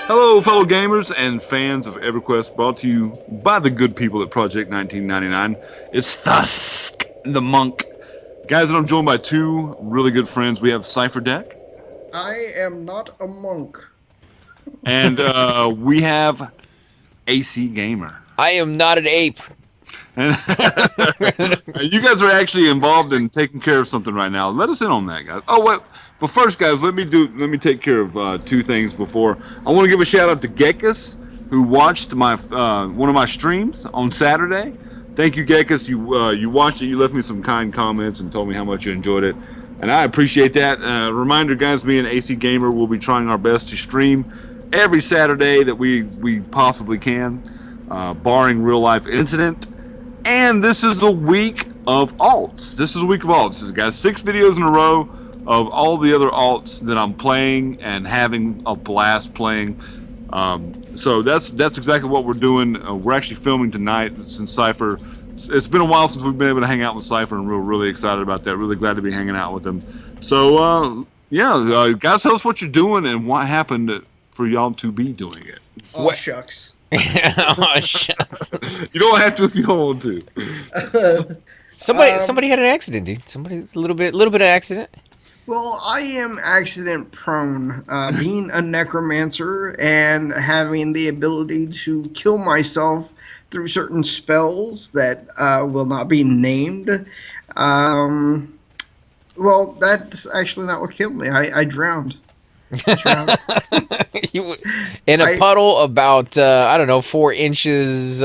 Hello, fellow gamers and fans of Everquest, brought to you by the good people at Project 1999. It's Thusk, the monk. Guys, and I'm joined by two really good friends. We have Cypher Deck, I am not a monk. and we have AC Gamer. I am not an ape. And you guys are actually involved in taking care of something right now. Let us in on that, guys. Oh, wait. But first, guys, let me take care of two things before. I want to give a shout out to Gekas, who watched my one of my streams on Saturday. Thank you, Gekas. You watched it. You left me some kind comments and told me how much you enjoyed it, and I appreciate that. Reminder, guys, me and AC Gamer will be trying our best to stream every Saturday that we possibly can, barring real life incident. And this is a week of alts. This is a week of alts. Guys, 6 videos in a row of all the other alts that I'm playing and having a blast playing. So that's exactly what we're doing. We're actually filming tonight since Cypher. It's been a while since we've been able to hang out with Cypher, and we're really excited about that. Really glad to be hanging out with him. So guys, tell us what you're doing and what happened for y'all to be doing it. Oh, shucks. Oh, shucks. You don't have to if you don't want to. Somebody had an accident, dude. Somebody's a little bit of accident. Well, I am accident prone. Being a necromancer and having the ability to kill myself through certain spells that will not be named. Well, that's actually not what killed me. I drowned. In a puddle about I don't know 4 inches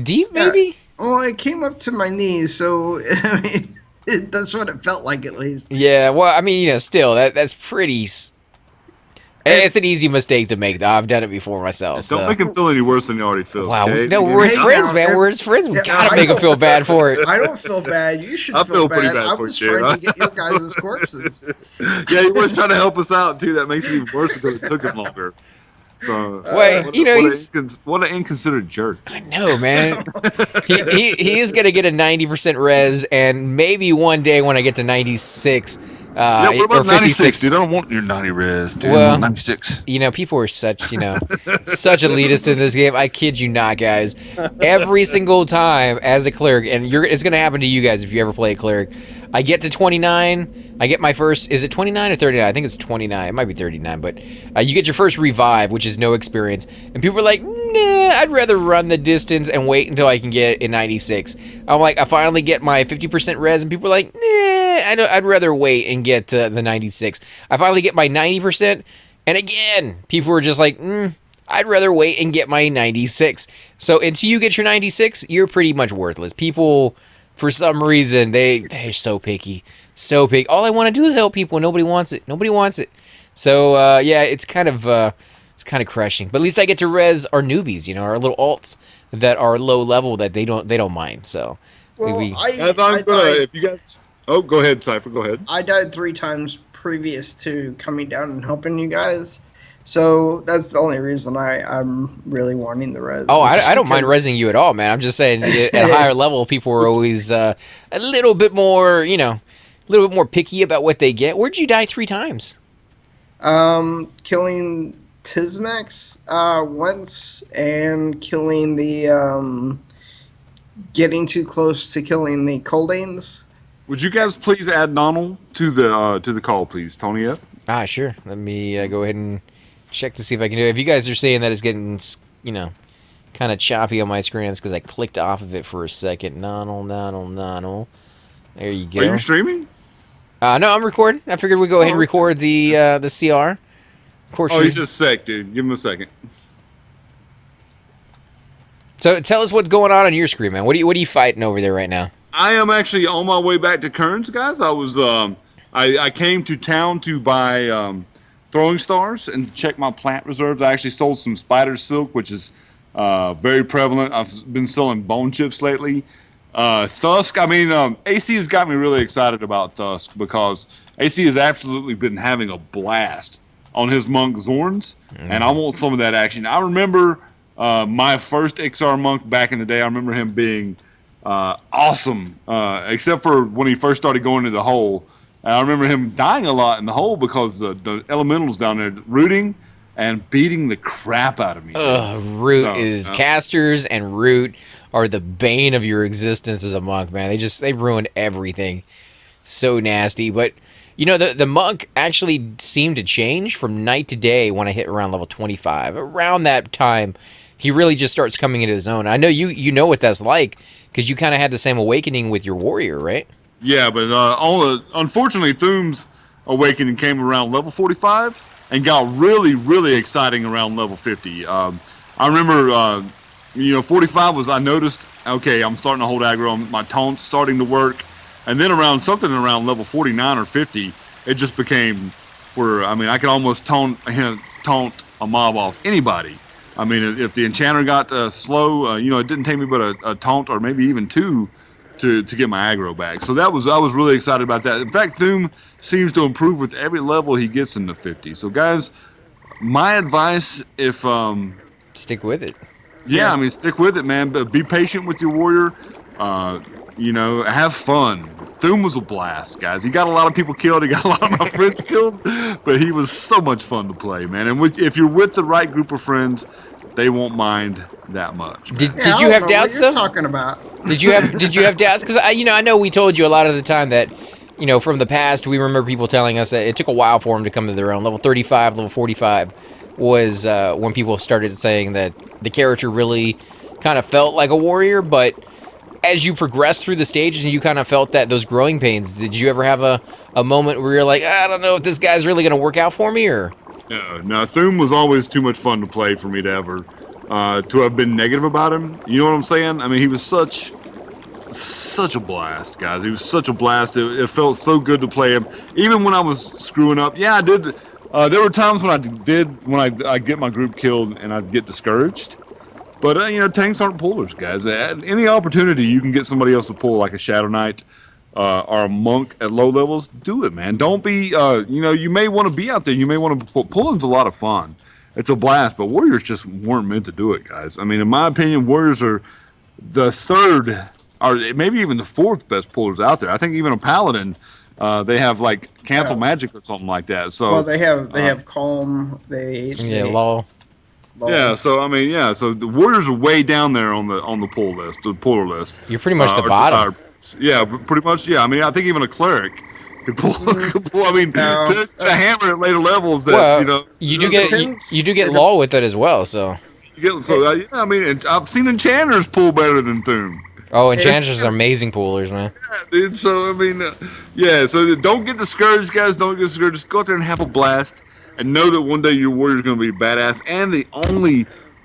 deep, maybe. Well, it came up to my knees, so I mean, that's what it felt like, at least. Yeah, well, I mean, still that's pretty. It's an easy mistake to make, though. I've done it before myself. Don't make him feel any worse than he already feels. Wow, okay? no, we're his friends, man. We're his friends. We gotta make him feel bad for it. I don't feel bad. You should I feel pretty bad I for was you, trying to get your guys' corpses. Yeah, he was trying to help us out too. That makes it even worse because it took him longer. So, Wait, what an inconsiderate jerk. I know, man. he is gonna get a 90% res, and maybe one day when I get to 96. Yeah, what about or 56, dude? I don't want your 90 res, dude. Well, I want 96. People are such, such elitist in this game. I kid you not, guys. Every single time as a cleric, and it's going to happen to you guys if you ever play a cleric. I get to 29. I get my first. Is it 29 or 39? I think it's 29. It might be 39, but you get your first revive, which is no experience. And people are like, nah, I'd rather run the distance and wait until I can get a 96. I'm like, I finally get my 50% res, and people are like, nah, I'd rather wait and get the 96. I finally get my 90%, and again, people are just like, I'd rather wait and get my 96. So until you get your 96, you're pretty much worthless. People, for some reason, they're so picky. So picky. All I want to do is help people. Nobody wants it. Nobody wants it. So, yeah, it's kind of crushing. But at least I get to res our newbies, our little alts that are low level that they don't mind. So, Well, if you guys... Oh, go ahead, Cypher. Go ahead. I died 3 times previous to coming down and helping you guys. So that's the only reason I'm really wanting the res. Oh, I don't mind resing you at all, man. I'm just saying at a higher level, people are always a little bit more, a little bit more picky about what they get. Where'd you die 3 times? Killing Tismax once, and killing the getting too close to killing the Coldanes. Would you guys please add Donald to the call, please, Tony F? Sure. Let me go ahead and check to see if I can do it. If you guys are saying that it's getting, kind of choppy on my screen, it's because I clicked off of it for a second. Nonal. There you go. Are you streaming? No, I'm recording. I figured we'd go ahead and record the CR. Of course. Oh, he's just sick, dude. Give him a second. So tell us what's going on your screen, man. What are you fighting over there right now? I am actually on my way back to Kearns, guys. I was I came to town to buy throwing stars and check my plant reserves. I actually sold some spider silk, which is very prevalent. I've been selling bone chips lately. Thusk, AC has got me really excited about Thusk because AC has absolutely been having a blast on his monk Zorns, and I want some of that action. I remember my first XR monk back in the day. I remember him being awesome, except for when he first started going into the hole. I remember him dying a lot in the hole because the elementals down there rooting, and beating the crap out of me. Root is casters, and root are the bane of your existence as a monk, man. They ruined everything. So nasty. But you know, the monk actually seemed to change from night to day when I hit around level 25. Around that time, he really just starts coming into his own. I know you know what that's like, because you kind of had the same awakening with your warrior, right? Yeah, but unfortunately, Thume's awakening came around level 45 and got really, really exciting around level 50. I remember, 45 was, I noticed, okay, I'm starting to hold aggro, my taunt's starting to work. And then around level 49 or 50, it just became where, I mean, I could almost taunt a mob off anybody. I mean, if the enchanter got slow, it didn't take me but a taunt or maybe even two to get my aggro back. So I was really excited about that. In fact, Thume seems to improve with every level he gets in the 50. So guys, my advice, if stick with it. Yeah, I mean, stick with it, man. But be patient with your warrior. Have fun. Thume was a blast, guys. He got a lot of people killed. He got a lot of my friends killed, but he was so much fun to play, man. And if you're with the right group of friends, they won't mind that much. Did you have doubts though? Talking about? Did you have doubts? Because I know we told you a lot of the time that, from the past, we remember people telling us that it took a while for them to come to their own. Level 35, level 45 was when people started saying that the character really kind of felt like a warrior. But as you progressed through the stages and you kind of felt that those growing pains, did you ever have a moment where you're like, I don't know if this guy's really going to work out for me? Or No, Thume was always too much fun to play for me to ever to have been negative about him. You know what I'm saying? I mean, he was such a blast, guys. He was such a blast. It felt so good to play him, even when I was screwing up. Yeah, I did. There were times when I get my group killed and I'd get discouraged. But tanks aren't pullers, guys. At any opportunity you can get somebody else to pull, like a Shadow Knight or a monk at low levels, do it, man. Don't be. You may want to be out there. You may want to pulling's a lot of fun. It's a blast, but warriors just weren't meant to do it, guys. I mean, in my opinion, warriors are the third, or maybe even the fourth best pullers out there. I think even a paladin, they have like cancel magic or something like that. So they have calm. law. Yeah, so I mean, so the warriors are way down there on the pull list, the puller list. You're pretty much the bottom. Yeah, pretty much. Yeah, I mean, I think even a cleric could pull. I mean, to hammer at later levels. That you do get law with it as well. So I mean, I've seen enchanters pull better than Thume. Oh, enchanters are amazing pullers, man. Yeah, dude. So I mean, So don't get discouraged, guys. Don't get discouraged. Just go out there and have a blast. And know that one day your warrior's going to be badass, and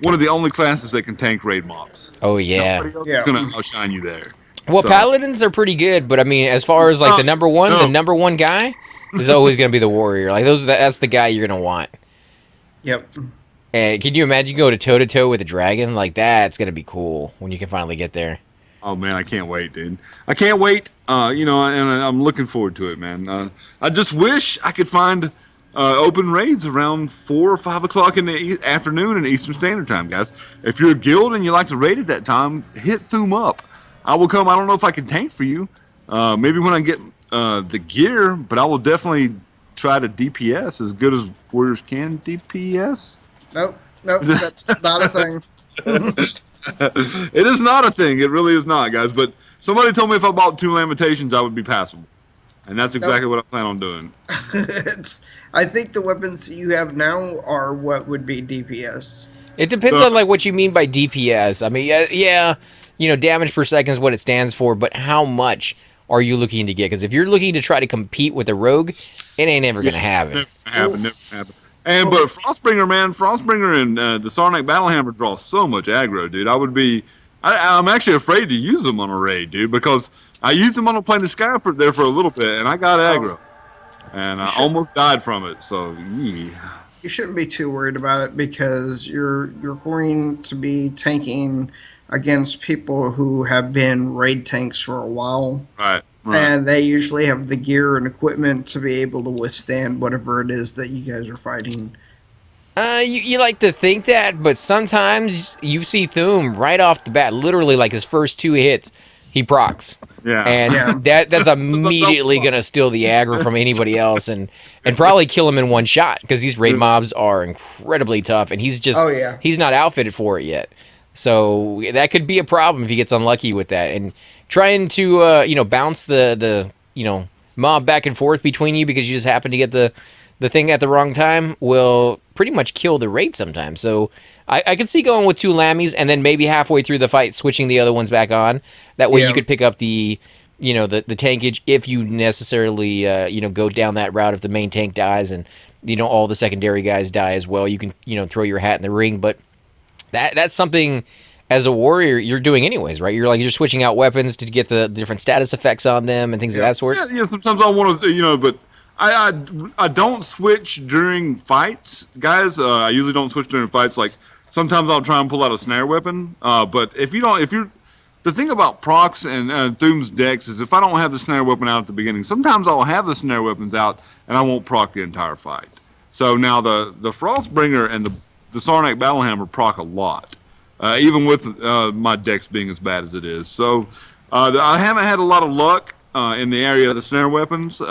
one of the only classes that can tank raid mobs. Oh yeah, nobody else is going to outshine you there. Well, paladins are pretty good, but I mean, as far as like the number one guy is always going to be the warrior. Like that's the guy you're going to want. Yep. And can you imagine go to toe with a dragon? Like that's going to be cool when you can finally get there. Oh man, I can't wait, dude. I can't wait. And I'm looking forward to it, man. I just wish I could find open raids around 4 or 5 o'clock in the afternoon in Eastern Standard Time, guys. If you're a guild and you like to raid at that time, hit Thume up. I will come. I don't know if I can tank for you. Maybe when I get the gear, but I will definitely try to DPS as good as warriors can DPS. Nope, that's not a thing. It is not a thing. It really is not, guys. But somebody told me if I bought 2 Lamentations, I would be passable. And that's exactly what I plan on doing. I think the weapons you have now are what would be DPS. It depends on like what you mean by DPS. I mean, damage per second is what it stands for, but how much are you looking to get? Because if you're looking to try to compete with a rogue, it ain't ever going to happen. Never happen. But Frostbringer and the Sarnak Battlehammer draw so much aggro, dude. I'm actually afraid to use them on a raid, dude, because I used them on a plane of sky for a little bit, and I got aggro, and I almost died from it. So, yeah. You shouldn't be too worried about it because you're going to be tanking against people who have been raid tanks for a while, Right. And they usually have the gear and equipment to be able to withstand whatever it is that you guys are fighting. You like to think that, but sometimes you see Thume right off the bat, literally like his first 2 hits. he procs. Yeah. And that's immediately gonna steal the aggro from anybody else and probably kill him in one shot because these raid mobs are incredibly tough and he's not outfitted for it yet. So that could be a problem if he gets unlucky with that. And trying to bounce the mob back and forth between you because you just happen to get the thing at the wrong time will pretty much kill the raid sometimes. So I could see going with 2 lammies and then maybe halfway through the fight switching the other ones back on. That way you could pick up the tankage if you necessarily go down that route if the main tank dies and all the secondary guys die as well. You can throw your hat in the ring, but that's something as a warrior you're doing anyways, right? You're switching out weapons to get the different status effects on them and things of that sort. Yeah, sometimes I want to, but I don't switch during fights, guys. I usually don't switch during fights. Like sometimes I'll try and pull out a snare weapon. But if you're the thing about procs and Thuum's decks is if I don't have the snare weapon out at the beginning, sometimes I'll have the snare weapons out and I won't proc the entire fight. So now the Frostbringer and the Sarnak Battlehammer proc a lot, even with my decks being as bad as it is. So I haven't had a lot of luck in the area of the snare weapons.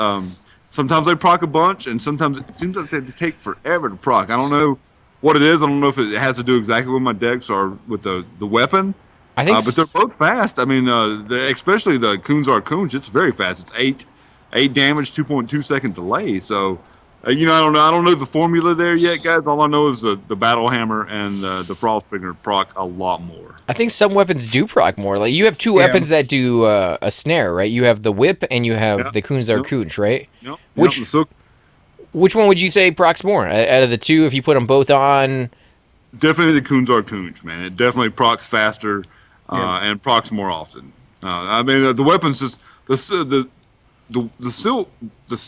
Sometimes they proc a bunch, and sometimes it seems like they take forever to proc. I don't know what it is. I don't know if it has to do exactly with my decks or with the weapon. I think, but they're both fast. I mean, especially the Kunzar Kunj, it's very fast. It's 8 damage, 2.2 second delay. So, I don't know the formula there yet, guys. All I know is the Battle Hammer and the Frostbringer proc a lot more. I think some weapons do proc more. Like you have 2 weapons that do a snare, right? You have the whip and you have the Kunzar Kunj, right? Yep. Which one would you say procs more out of the 2 if you put them both on? Definitely the Kunzar Kunj, man. It definitely procs faster. And procs more often. I mean, the weapons just the silk the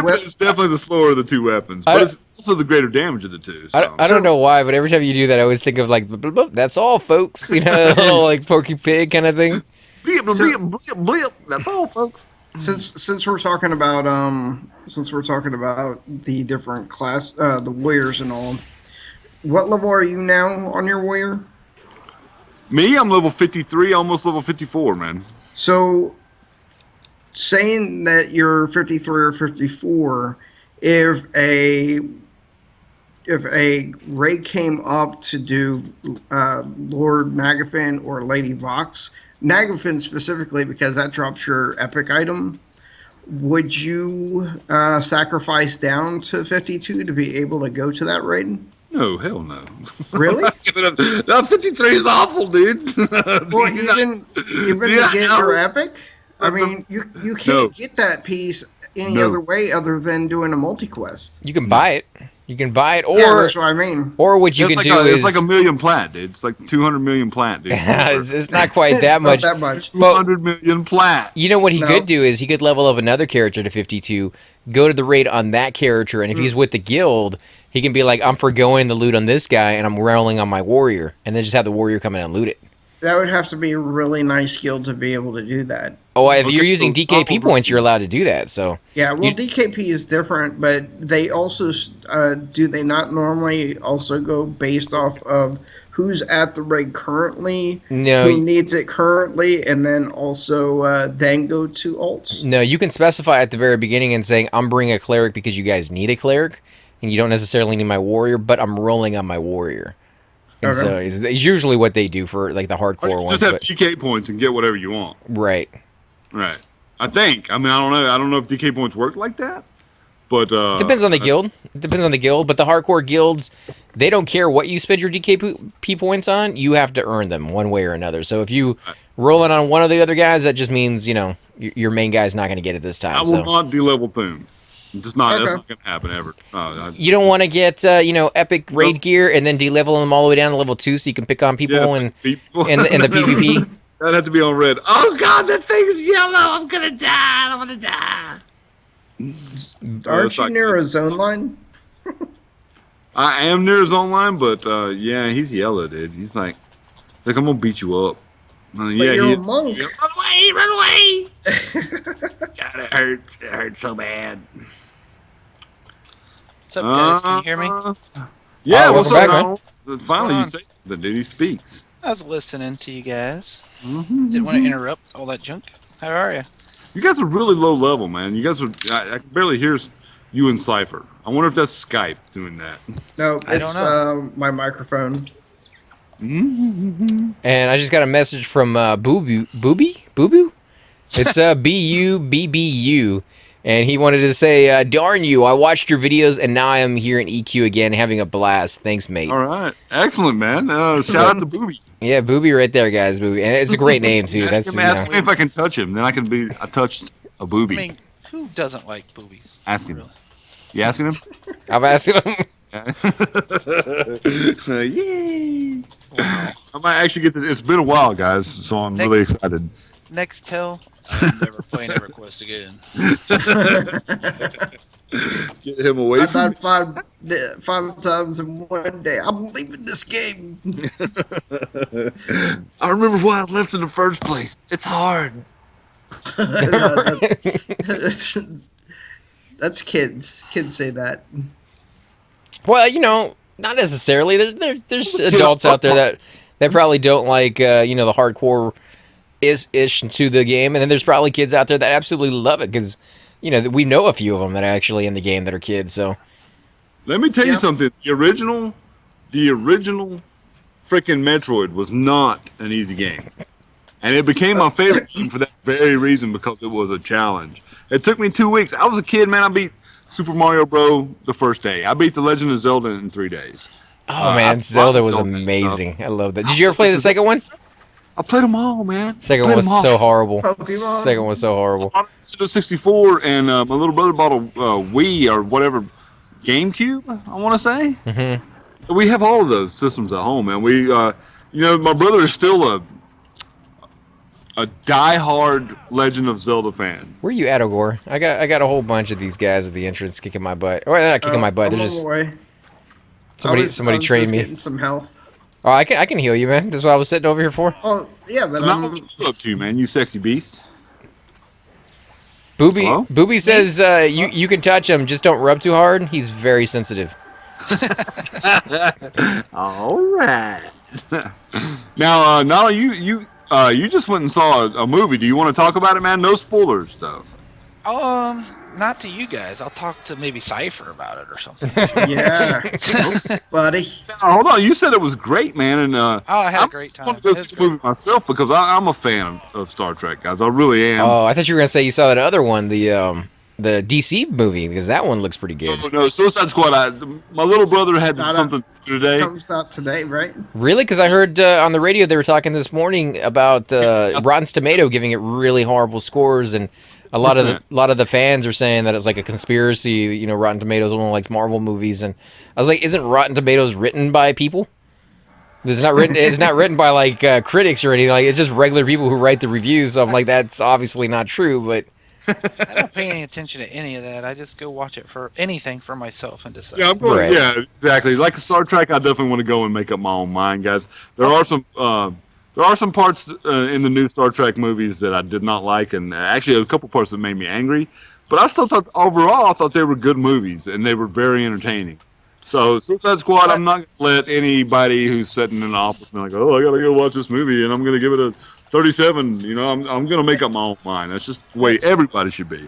whip is definitely the slower of the 2 weapons, but it's also the greater damage of the 2. So. I don't know why, but every time you do that, I always think of like that's all, folks. A little like Porky Pig kind of thing. That's all, folks. Since we're talking about the different class, the warriors and all. What level are you now on your warrior? Me, I'm level 53, almost level 54, man. So, saying that you're 53 or 54, if a raid came up to do Lord Nagafin or Lady Vox, Nagafin specifically because that drops your epic item, would you sacrifice down to 52 to be able to go to that raid? No, hell no. Really? No, 53 is awful, dude. Well, even to get your epic, I mean, you can't get that piece any other way other than doing a multi-quest. You can buy it. You can buy it, or that's what I mean. Or what you can do is it's like 1 million plat, dude. It's like 200 million plat, dude. it's not quite that much. Not that much. 200 million plat. You know what he could do is he could level up another character to 52, go to the raid on that character, and if he's with the guild, he can be like, I'm forgoing the loot on this guy, and I'm rolling on my warrior, and then just have the warrior come in and loot it. That would have to be a really nice skill to be able to do that. Oh, if you're using DKP points, you're allowed to do that. So yeah, well, DKP is different, but they also do they not normally also go based off of who's at the raid currently, who needs it currently, and then also then go to alts? No, you can specify at the very beginning and saying, I'm bringing a cleric because you guys need a cleric, and you don't necessarily need my warrior, but I'm rolling on my warrior. And so it's usually what they do for like the hardcore ones. Just have DK points and get whatever you want. Right. Right. I think. I mean, I don't know. I don't know if DK points work like that. But depends on the guild. It depends on the guild. But the hardcore guilds, they don't care what you spend your DKP points on. You have to earn them one way or another. So if you roll it on one of the other guys, that just means your main guy's not going to get it this time. I will not de-level Thuum. That's not going to happen ever. You don't want to get epic raid gear and then de-level them all the way down to level 2 so you can pick on people in the PvP. That'd have to be on red. Oh god, that thing's yellow! I'm gonna die! I wanna die! Aren't you near a zone line? I am near a zone line, but yeah, he's yellow, dude. He's like I'm gonna beat you up. But you're a monk. Run away! Run away! God, it hurts. It hurts so bad. What's up, guys? Can you hear me? Yeah, what's up, man? Finally, going you on? say something, dude. He speaks. I was listening to you guys. Mm-hmm. Didn't want to interrupt all that junk. How are you? You guys are really low level, man. You guys are. I can barely hear you in Cypher. I wonder if that's Skype doing that. No, I don't it's know. my microphone. Mm-hmm. And I just got a message from Boo Boo. It's BUBBU, and he wanted to say, "Darn you! I watched your videos, and now I am here in EQ again, having a blast. Thanks, mate." All right, excellent, man. Shout out to Booby. Yeah, Booby right there, guys. Booby, and it's a great name too. That's Ask me if I can touch him. Then I can be. I touched a I booby. mean, who doesn't like boobies? Ask him. Really? You asking him? I'm asking him. Yay! Wow. I might actually get this. It's been a while, guys, so I'm really excited. Next tell, I'm never playing EverQuest again. Get him away I from died five times in one day. I'm leaving this game. I remember why I left in the first place. It's hard. That's kids. Kids say that. Well, not necessarily. There's adults out there that probably don't like the hardcore ish to the game, and then there's probably kids out there that absolutely love it because we know a few of them that are actually in the game that are kids. So Let me tell you Yep. something. The original freaking Metroid was not an easy game. And it became my favorite game for that very reason, because it was a challenge. It took me 2 weeks. I was a kid, man. I beat Super Mario Bros. The first day. I beat The Legend of Zelda in 3 days. man, I Zelda was love that amazing. I love that. Did you ever play the second one? I played them all, man. Second Played one was 'em all. so horrible. Pokemon. Second one was so horrible. I went to 64, and my little brother bought a Wii or whatever, GameCube, I want to say. Mm-hmm. We have all of those systems at home, and we, my brother is still a diehard Legend of Zelda fan. Where you at, Ogor? I got a whole bunch of these guys at the entrance kicking my butt. Or they're not kicking my butt. I'm They're on just my way. somebody I was trained just me. Getting some health. Oh, I can heal you, man. That's what I was sitting over here for. Oh yeah, but Now, I'm. what you up to, man? You sexy beast. Booby Hello? Booby says you can touch him, just don't rub too hard. He's very sensitive. All right. Now, Nala, you just went and saw a movie. Do you want to talk about it, man? No spoilers, though. Not to you guys. I'll talk to maybe Cypher about it or something. Yeah, buddy. Now, hold on. You said it was great, man. And I had a I'm great just time. want to go It see was the movie myself, because I'm a fan of Star Trek, guys. I really am. Oh, I thought you were gonna say you saw that other one, the DC movie, because that one looks pretty good. Oh, no, Suicide Squad. My little brother had Not a- something to do today. Comes out today, right? Really? Because I heard on the radio they were talking this morning about Rotten Tomato giving it really horrible scores, and a lot of the fans are saying that it's like a conspiracy. Rotten Tomatoes only likes Marvel movies, and I was like, isn't Rotten Tomatoes written by people? It's not written. It's not written by like critics or anything. Like, it's just regular people who write the reviews. So I'm like, that's obviously not true, but. I don't pay any attention to any of that. I just go watch it for anything for myself and decide. Yeah, I'm going. Right. Yeah, exactly. Like Star Trek, I definitely want to go and make up my own mind, guys. There are some parts in the new Star Trek movies that I did not like, and actually a couple parts that made me angry. But I still thought overall, I thought they were good movies, and they were very entertaining. So Suicide Squad, I'm not going to let anybody who's sitting in an office be like, oh, I got to go watch this movie, and I'm going to give it a 37. I'm going to make up my own mind. That's just the way everybody should be.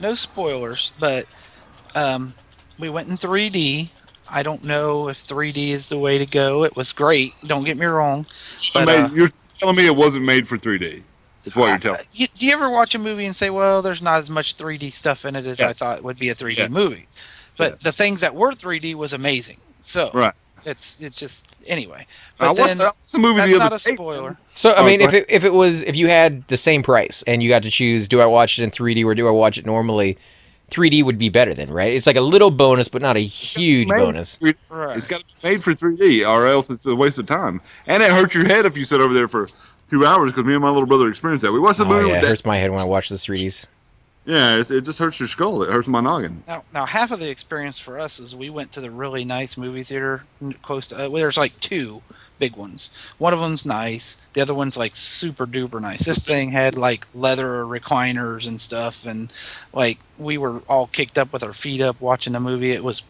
No spoilers, but we went in 3D. I don't know if 3D is the way to go. It was great. Don't get me wrong. But, You're telling me it wasn't made for 3D. That's what you're telling me. do you ever watch a movie and say, well, there's not as much 3D stuff in it as I Yes. thought would be a 3D Yes. movie? But Yes. the things that were 3D was amazing. So Right. it's just anyway. I But watched then the movie that's the not other a day. spoiler. So I Oh, mean, go if you had the same price and you got to choose, do I watch it in 3D or do I watch it normally? 3D would be better then, right? It's like a little bonus, but not a huge bonus. Right. It's got to be made for 3D, or else it's a waste of time. And it hurts your head if you sit over there for 2 hours, because me and my little brother experienced that. We watched the Oh movie. yeah, it with hurts my head when I watch the 3Ds. Yeah, it just hurts your skull. It hurts my noggin. Now, half of the experience for us is we went to the really nice movie theater close to. Well, there's like two big ones. One of them's nice. The other one's like super duper nice. This thing had like leather recliners and stuff, and like we were all kicked up with our feet up watching the movie. It was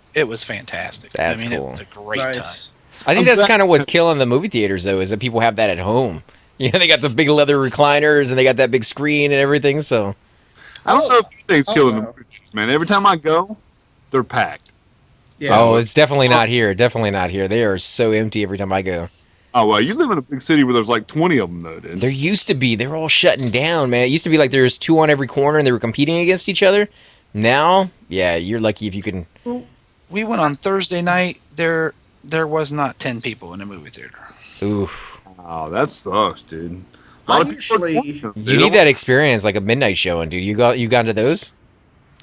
fantastic. That's I mean, cool. it was a great Nice. time. I think that's kind of what's killing the movie theaters, though, is that people have that at home. You know, they got the big leather recliners and they got that big screen and everything. So I don't know if anything's killing wow. the movie theaters, man. Every time I go, they're packed. Yeah. oh, it's definitely not here. Definitely not here. They are so empty every time I go. Oh well, you live in a big city where there's like 20 of them though, dude. There used to be. They were all shutting down, man. It used to be like there's two on every corner and they were competing against each other. Now, yeah, you're lucky if you can. We went on Thursday night. There was not 10 people in the movie theater. Oof. Oh, that sucks, dude. A I lot of people are usually- going, dude. You need that experience, like a midnight showing, dude. You got into those?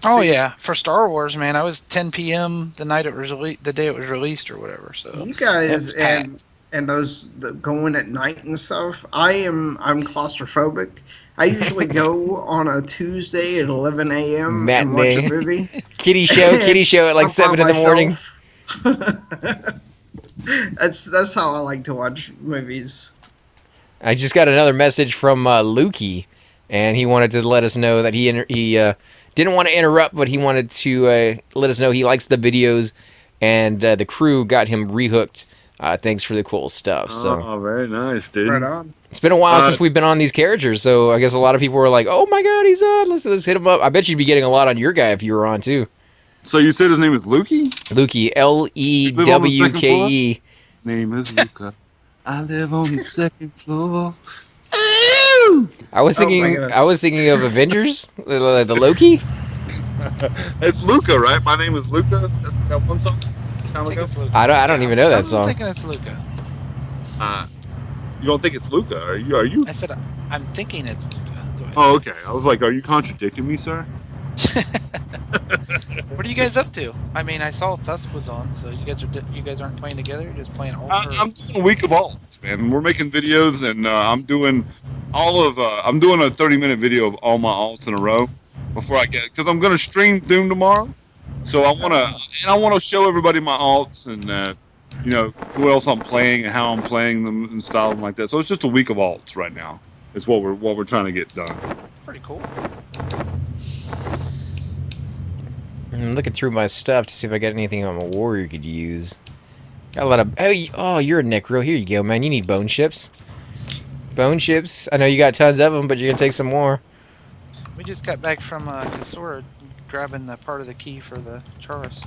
Oh yeah, for Star Wars, man, I was 10 p.m. the night it was the day it was released or whatever. So You it guys was packed. and those going at night and stuff. I'm claustrophobic. I usually go on a Tuesday at 11 a.m. and watch Matinee. a movie. Kitty show at like I'm 7 by in the morning. myself. That's how I like to watch movies. I just got another message from Lukey, and he wanted to let us know that he didn't want to interrupt, but he wanted to let us know he likes the videos, and the crew got him rehooked. Thanks for the cool stuff. So Oh, very nice, dude. Right on. it's been a while since we've been on these characters, so I guess a lot of people were like, "Oh my God, he's on! Let's hit him up." I bet you'd be getting a lot on your guy if you were on too. So you said his name is Lukey? Lukey, Lewke. Name is Luca. I live on the second floor. I was Oh my thinking. goodness. I was thinking of Avengers, the Loki. It's Luca, right? My name is Luca. That's that one song. I Time think ago. it's Luca. I don't even know that I'm song. thinking it's Luca. You don't think it's Luca? Are you? I said I'm thinking it's Luca. That's what I Oh, okay. I was like, are you contradicting me, sir? What are you guys up to? I mean, I saw Tusk was on, so you guys aren't playing together. You're just playing all. I'm doing a week of alts, man. We're making videos, and I'm doing I'm doing a 30-minute video of all my alts in a row before I get, because I'm gonna stream Doom tomorrow. So I wanna show everybody my alts and you know who else I'm playing and how I'm playing them and style them like that. So it's just a week of alts right now. Is what we're trying to get done. Pretty cool. I'm looking through my stuff to see if I got anything on my warrior you could use. Got a lot of. Oh, you're a necro. Here you go, man. You need bone chips. Bone chips. I know you got tons of them, but you're gonna take some more. We just got back from Kasora grabbing the part of the key for the Charos.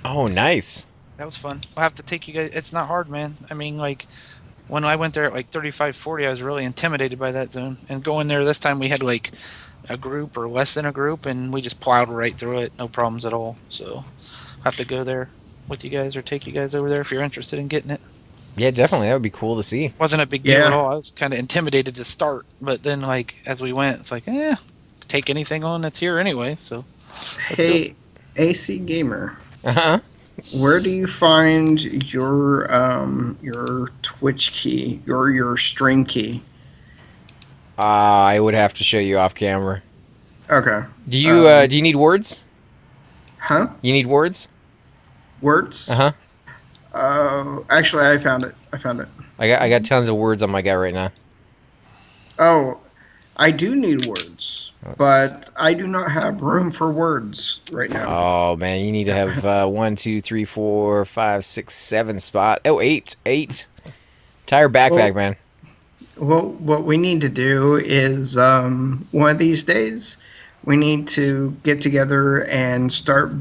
Oh, nice. That was fun. I'll have to take you guys. It's not hard, man. I mean, like, when I went there at like 35-40, I was really intimidated by that zone. And going there this time, we had like a group or less than a group, and we just plowed right through it. No problems at all. So I'll have to go there with you guys or take you guys over there if you're interested in getting it. Yeah, definitely. That would be cool to see. Wasn't a big deal Yeah. at all. I was kind of intimidated to start. But then, like, as we went, it's like, take anything on that's here anyway. So let's do it. Hey, AC Gamer, Uh-huh. where do you find your Twitch key or your stream key? I would have to show you off camera. Okay. Do you do you need words? Huh? You need words? Words? Uh-huh. Actually, I found it. I got tons of words on my guy right now. Oh, I do need words, Let's- but I do not have room for words right now. Oh man, you need to have 1, 2, 3, 4, 5, 6, 7 spot. Oh, 8. Tire backpack, Well- man. Well, what we need to do is one of these days we need to get together and start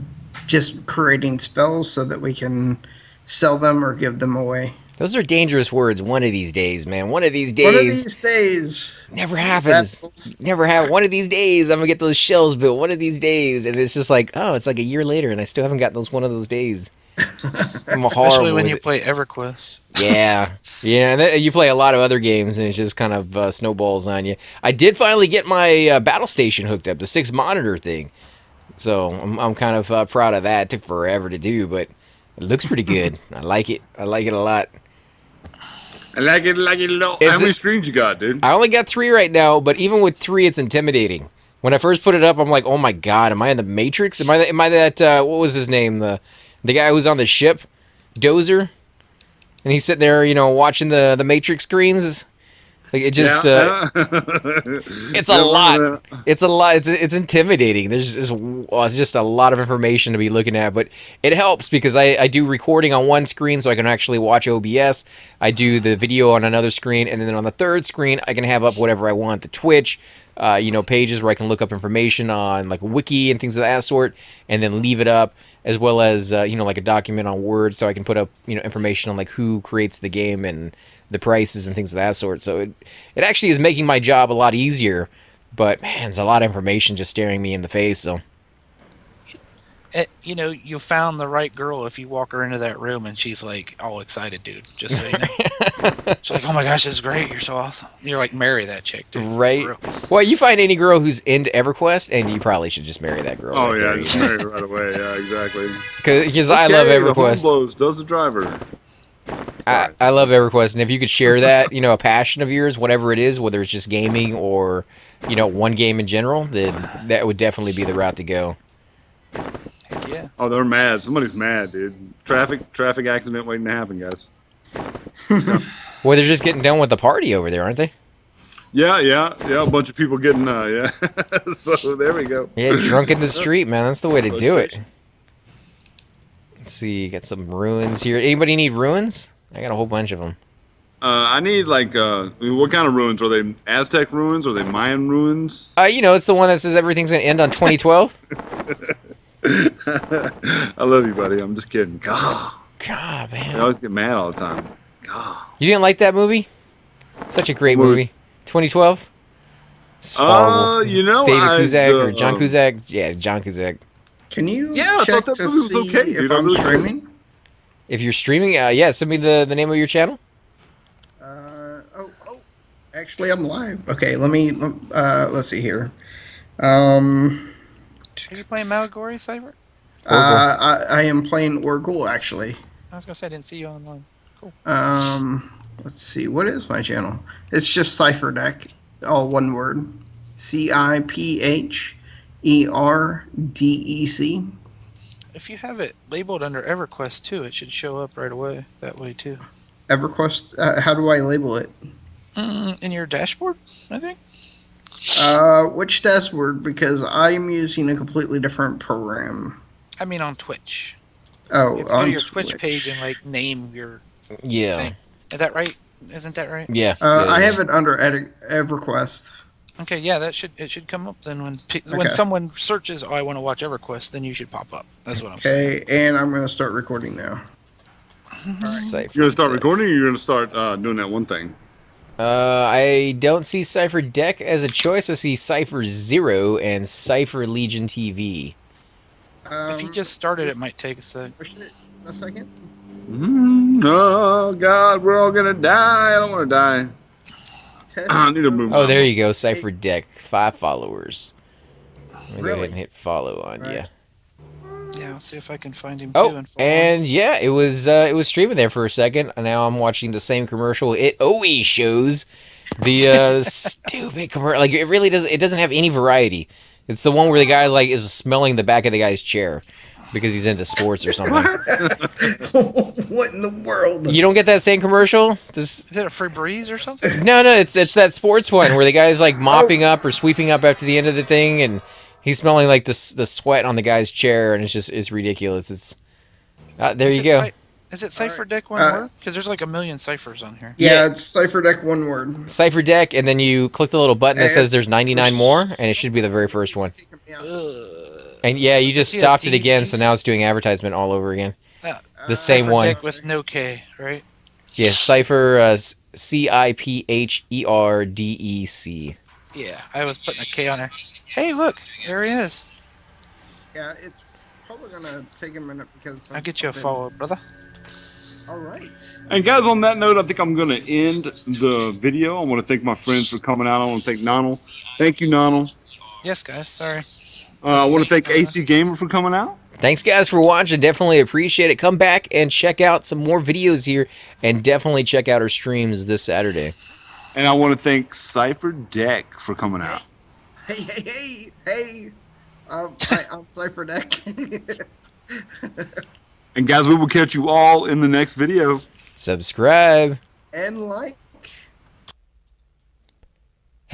just creating spells so that we can sell them or give them away. Those are dangerous words. One of these days, man. One of these days. One of these days. Never happens. That's- Never have. One of these days, I'm gonna get those shells built. One of these days, and it's just like, oh, it's like a year later, and I still haven't got those one of those days. I'm horrible Especially when with you it. play EverQuest. Yeah, and you play a lot of other games, and it just kind of snowballs on you. I did finally get my battle station hooked up, the 6 monitor thing. So I'm kind of proud of that. It took forever to do, but it looks pretty good. I like it. I like it a lot. I like it, low. Is How many it- screens you got, dude? I only got 3 right now, but even with 3, it's intimidating. When I first put it up, I'm like, oh my god, am I in the Matrix? Am I that, what was his name? The guy who was on the ship? Dozer? And he's sitting there, watching the Matrix screens. Like it just, Yeah. it's a Yeah, lot. It's a lot. It's intimidating. It's just a lot of information to be looking at, but it helps because I do recording on one screen so I can actually watch OBS. I do the video on another screen, and then on the third screen I can have up whatever I want. The Twitch, pages where I can look up information on like a wiki and things of that sort, and then leave it up, as well as like a document on Word, so I can put up information on like who creates the game and the prices and things of that sort. So it actually is making my job a lot easier, but man, there's a lot of information just staring me in the face. So You found the right girl if you walk her into that room and she's like all excited, dude. Just so you know. She's like, oh my gosh, this is great. You're so awesome. You're like, marry that chick, dude. right. For real. Well, you find any girl who's into Everquest, and you probably should just marry that girl. Oh right yeah, there, just marry it right away. Yeah, exactly. Because I love The horn EverQuest. blows, does the driver. I love EverQuest, and if you could share that, a passion of yours, whatever it is, whether it's just gaming or, one game in general, then that would definitely be the route to go. Heck yeah. Oh, they're mad. Somebody's mad, dude. Traffic accident waiting to happen, guys. Well, they're just getting done with the party over there, aren't they? Yeah. A bunch of people getting, yeah. So there we go. Yeah, drunk in the street, man. That's the way to do it. Let's see, got some ruins here. Anybody need ruins? I got a whole bunch of them. I need what kind of ruins? Are they Aztec ruins? Are they Mayan ruins? It's the one that says everything's gonna end on 2012. I love you, buddy. I'm just kidding. God, God, I man. always get mad all the time. God. You didn't like that movie? Such a great movie. 2012? It's horrible. David Cusack or John Cusack? Yeah, John Cusack. Can you Yeah, I check thought that to movie was see okay, if dude. I I'm really did. streaming? If you're streaming, yeah, send me the name of your channel. Actually, I'm live. Okay, let's see here. Um, Are you playing Malagory, Cyber? I am playing Oracle, actually. I was gonna say I didn't see you online. Cool. Let's see, what is my channel? It's just Cipher Deck, all one word. CIPHERDEC. If you have it labeled under Everquest too, it should show up right away that way too. Everquest, how do I label it? In your dashboard, I think. Which dashboard? Because I'm using a completely different program. I mean on Twitch. Oh, You have to go on to your Twitch page and like name your Yeah. thing. Is that right? Isn't that right? Yeah. I have it under Everquest. Okay, yeah, it should come up then when Okay. someone searches, oh, I want to watch Everquest, then you should pop up. That's what I'm saying. Okay, and I'm going to start recording now. Cypher You're gonna start Deck. recording, or you're gonna start doing that one thing? I don't see Cypher Deck as a choice. I see Cypher Zero and Cypher Legion TV. If you just started, it might take a sec. Push it a second. Oh God, we're all gonna die. I don't want to die. I need to move. Oh, there you go, Cypher Deck. 5 followers. Let me go Really? ahead and hit follow on Right. you. Yeah, I'll see if I can find him too. Oh, And follow and yeah, it was streaming there for a second, and now I'm watching the same commercial. It always shows the stupid commercial. Like it really doesn't. It doesn't have any variety. It's the one where the guy like is smelling the back of the guy's chair because he's into sports or something. What in the world? You don't get that same commercial? Is it a free breeze or something? No, it's that sports one where the guy's like mopping up or sweeping up after the end of the thing, and he's smelling like the sweat on the guy's chair, and it's ridiculous. It's there you go. Is it Cypher Deck one word? Because there's like a million ciphers on here. Yeah, it's Cipher Deck, one word. Cypher Deck, and then you click the little button that And says there's 99 more, and it should be the very first one. Ugh. And yeah, you just See stopped the it again, so T's? now it's doing advertisement all over again. Ah, The same Cypher one. Deck with no K, right? Yeah, Cypher CIPHERDEC. Yeah, I was putting a K on there. Hey, look, there he is. Yeah, it's probably going to take a minute because... I'll get you a follow, brother. All right. And guys, on that note, I think I'm going to end the video. I want to thank my friends for coming out. I want to thank Nonal. Thank you, Nonal. Yes, guys, sorry. I want to thank AC Gamer for coming out. Thanks, guys, for watching. Definitely appreciate it. Come back and check out some more videos here, and definitely check out our streams this Saturday. And I want to thank Cipher Deck for coming out. Hey. I'm Cipher Deck. And guys, we will catch you all in the next video. Subscribe. And like.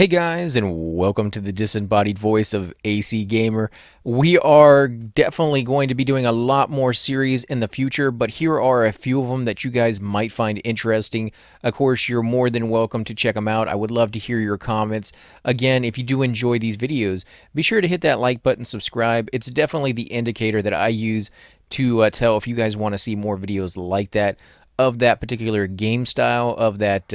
Hey guys, and welcome to the disembodied voice of AC Gamer. We are definitely going to be doing a lot more series in the future, but here are a few of them that you guys might find interesting. Of course, you're more than welcome to check them out. I would love to hear your comments. Again, if you do enjoy these videos, be sure to hit that like button, subscribe. It's definitely the indicator that I use to tell if you guys want to see more videos like that, of that particular game style, of that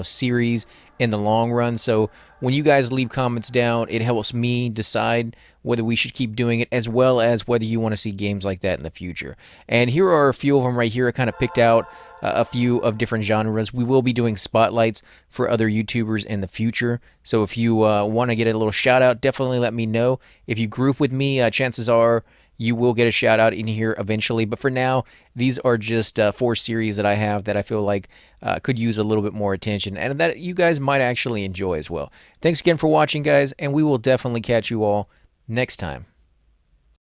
series in the long run. So when you guys leave comments down, it helps me decide whether we should keep doing it, as well as whether you want to see games like that in the future. And here are a few of them right here. I kind of picked out a few of different genres. We will be doing spotlights for other YouTubers in the future. So if you want to get a little shout out, definitely let me know. If you group with me, chances are you will get a shout out in here eventually. But for now, these are just 4 series that I have that I feel like could use a little bit more attention and that you guys might actually enjoy as well. Thanks again for watching, guys, and we will definitely catch you all next time.